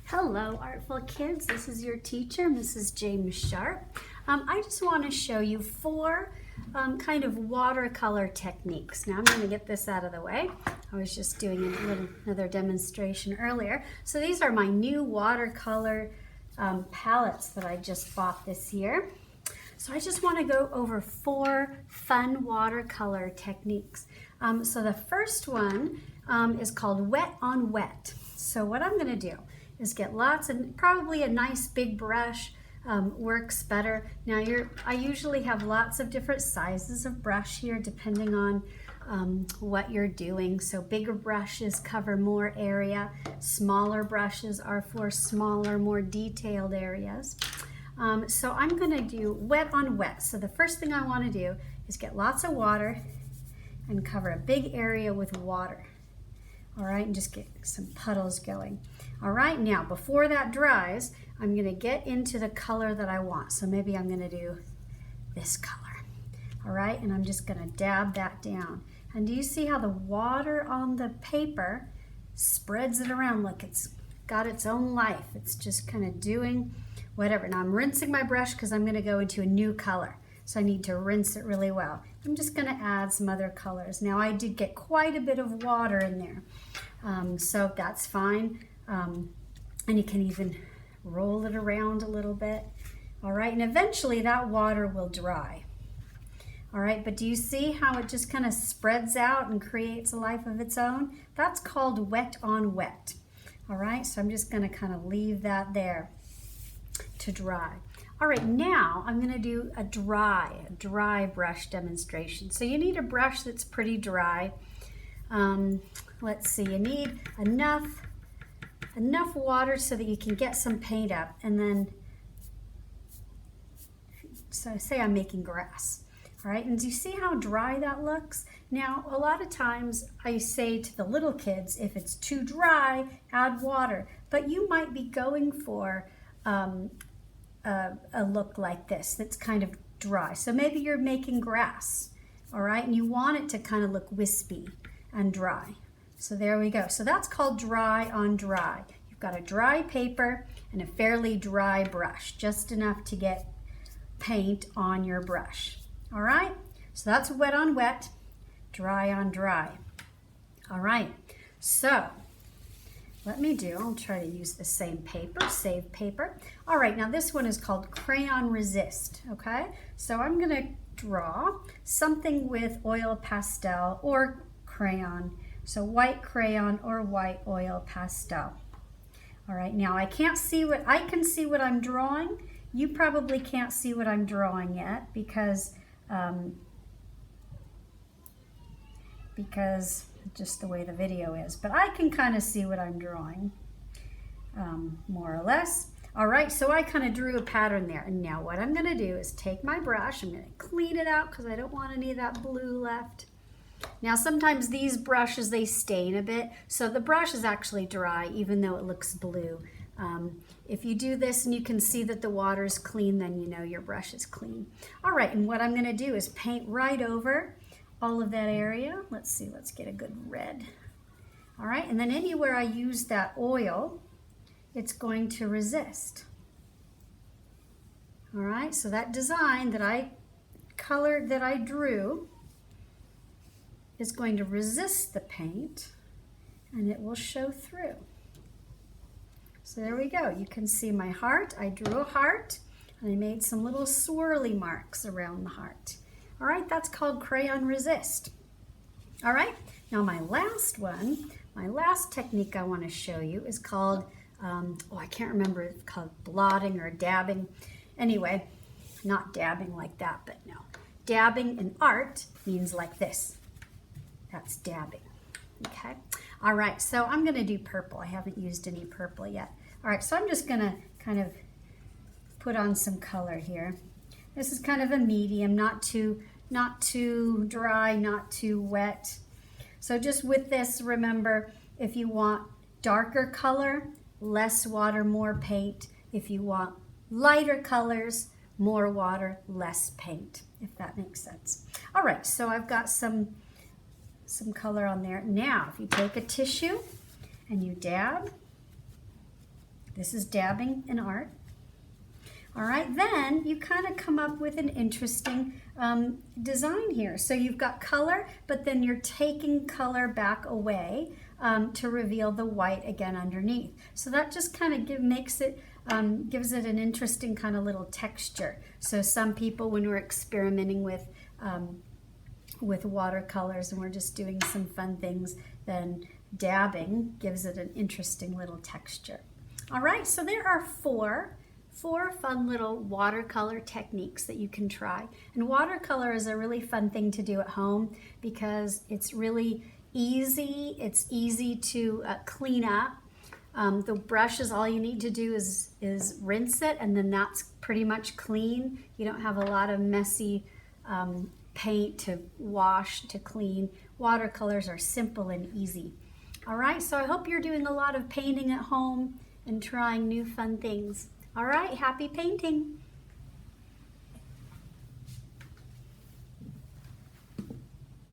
Hello, Artful Kids. This is your teacher, Mrs. James Sharp. I just want to show you four kind of watercolor techniques. Now I'm going to get this out of the way. I was just doing another demonstration earlier. So these are my new watercolor palettes that I just bought this year. So I just want to go over four fun watercolor techniques. So the first one is called wet on wet. So what I'm going to do is get lots and probably a nice big brush works better. Now I usually have lots of different sizes of brush here depending on what you're doing. So bigger brushes cover more area. Smaller brushes are for smaller, more detailed areas. So I'm going to do wet on wet. So the first thing I want to do is get lots of water and cover a big area with water. All right, and just get some puddles going. All right, now before that dries, I'm going to get into the color that I want. So maybe I'm going to do this color. All right, and I'm just going to dab that down. And do you see how the water on the paper spreads it around? Look, it's got its own life. It's just kind of doing whatever. Now I'm rinsing my brush because I'm going to go into a new color. So I need to rinse it really well. I'm just going to add some other colors. Now I did get quite a bit of water in there, so that's fine. And you can even roll it around a little bit. All right, and eventually that water will dry. All right, but do you see how it just kind of spreads out and creates a life of its own? That's called wet on wet. All right, so I'm just going to kind of leave that there to dry. All right, now I'm going to do a dry brush demonstration. So you need a brush that's pretty dry. Let's see, you need enough water so that you can get some paint up. And then, so say I'm making grass. All right, and do you see how dry that looks? Now, a lot of times I say to the little kids, if it's too dry, add water. But you might be going for a look like this that's kind of dry. So maybe you're making grass, all right, and you want it to kind of look wispy and dry. So there we go. So that's called dry on dry. You've got a dry paper and a fairly dry brush, just enough to get paint on your brush. All right, so that's wet on wet, dry on dry. All right, so I'll try to use the same paper, save paper. All right, now this one is called Crayon Resist, okay? So I'm gonna draw something with oil pastel or crayon. So white crayon or white oil pastel. All right, now I can see what I'm drawing. You probably can't see what I'm drawing yet because just the way the video is, but I can kind of see what I'm drawing, more or less. All right, so I kind of drew a pattern there. And now what I'm going to do is take my brush, I'm going to clean it out because I don't want any of that blue left. Now sometimes these brushes, they stain a bit, so the brush is actually dry even though it looks blue. If you do this and you can see that the water is clean, then you know your brush is clean. All right, and what I'm going to do is paint right over all of that area. Let's see, let's get a good red. All right, and then anywhere I use that oil, it's going to resist. All right, so that design that I drew is going to resist the paint and it will show through. So there we go. You can see my heart. I drew a heart and I made some little swirly marks around the heart. All right, that's called Crayon Resist. All right, now my last technique I want to show you is called, I can't remember, it's called blotting or dabbing. Anyway, not dabbing like that, but no. Dabbing in art means like this. That's dabbing, okay? All right, so I'm gonna do purple. I haven't used any purple yet. All right, so I'm just gonna kind of put on some color here. This is kind of a medium, not too dry, not too wet. So just with this, remember, if you want darker color, less water, more paint. If you want lighter colors, more water, less paint, if that makes sense. All right, so I've got some color on there. Now, if you take a tissue and you dab, This is dabbing in art. All right, then you kind of come up with an interesting design here. So you've got color, but then you're taking color back away to reveal the white again underneath. So that just kind of gives it an interesting kind of little texture. So some people, when we're experimenting with watercolors and we're just doing some fun things, then dabbing gives it an interesting little texture. All right, so there are four fun little watercolor techniques that you can try. And watercolor is a really fun thing to do at home because it's really easy. It's easy to clean up. The brush is all you need to do is rinse it, and then that's pretty much clean. You don't have a lot of messy paint to wash, to clean. Watercolors are simple and easy. All right, so I hope you're doing a lot of painting at home and trying new fun things. All right, happy painting.